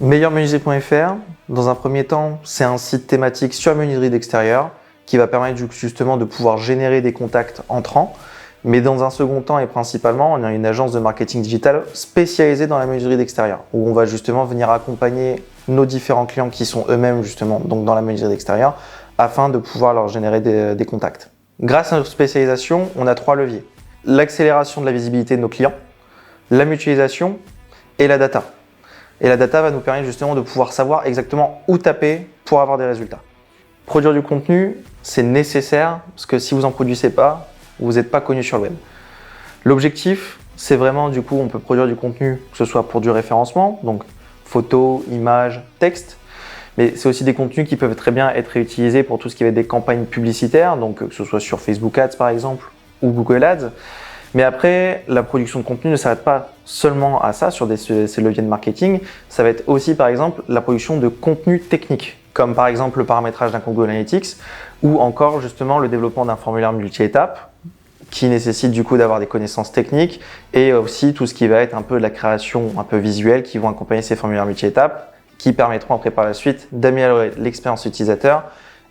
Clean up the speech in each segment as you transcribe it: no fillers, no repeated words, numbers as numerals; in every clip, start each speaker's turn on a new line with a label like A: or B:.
A: Meilleurmenuiserie.fr, dans un premier temps, c'est un site thématique sur la menuiserie d'extérieur qui va permettre justement de pouvoir générer des contacts entrants. Mais dans un second temps et principalement, on a une agence de marketing digital spécialisée dans la menuiserie d'extérieur, où on va justement venir accompagner nos différents clients qui sont eux-mêmes justement donc dans la menuiserie d'extérieur, afin de pouvoir leur générer des contacts. Grâce à notre spécialisation, on a 3 leviers. L'accélération de la visibilité de nos clients, la mutualisation et la data. Et la data va nous permettre justement de pouvoir savoir exactement où taper pour avoir des résultats. Produire du contenu, c'est nécessaire parce que si vous n'en produisez pas, vous n'êtes pas connu sur le web. L'objectif, c'est vraiment du coup, on peut produire du contenu, que ce soit pour du référencement, donc photos, images, texte, mais c'est aussi des contenus qui peuvent très bien être réutilisés pour tout ce qui va être des campagnes publicitaires, donc que ce soit sur Facebook Ads par exemple, ou Google Ads. Mais après, la production de contenu ne s'arrête pas seulement à ça, sur ces leviers de marketing. Ça va être aussi, par exemple, la production de contenu technique, comme par exemple le paramétrage d'un compte Google Analytics, ou encore justement le développement d'un formulaire multi-étapes, qui nécessite du coup d'avoir des connaissances techniques, et aussi tout ce qui va être un peu de la création un peu visuelle, qui vont accompagner ces formulaires multi-étapes, qui permettront après par la suite d'améliorer l'expérience utilisateur,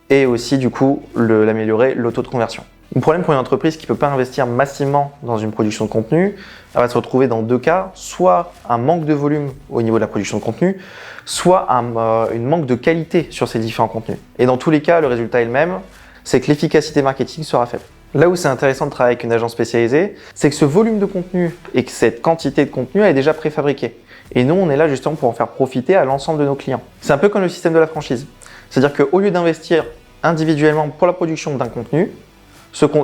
A: et aussi du coup l'améliorer le taux de conversion. Le problème pour une entreprise qui ne peut pas investir massivement dans une production de contenu, elle va se retrouver dans 2 cas, soit un manque de volume au niveau de la production de contenu, soit une manque de qualité sur ces différents contenus. Et dans tous les cas, le résultat est le même, c'est que l'efficacité marketing sera faible. Là où c'est intéressant de travailler avec une agence spécialisée, c'est que ce volume de contenu et que cette quantité de contenu elle est déjà préfabriquée. Et nous, on est là justement pour en faire profiter à l'ensemble de nos clients. C'est un peu comme le système de la franchise. C'est-à-dire qu'au lieu d'investir individuellement pour la production d'un contenu,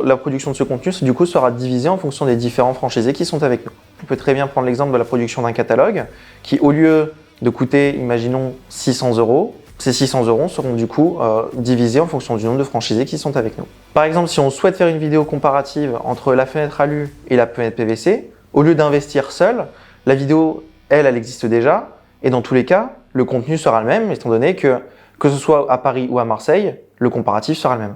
A: la production de ce contenu, du coup, sera divisée en fonction des différents franchisés qui sont avec nous. On peut très bien prendre l'exemple de la production d'un catalogue qui, au lieu de coûter, imaginons, 600 €, ces 600 € seront du coup divisés en fonction du nombre de franchisés qui sont avec nous. Par exemple, si on souhaite faire une vidéo comparative entre la fenêtre alu et la fenêtre PVC, au lieu d'investir seul, la vidéo, elle existe déjà, et dans tous les cas, le contenu sera le même, étant donné que ce soit à Paris ou à Marseille, le comparatif sera le même.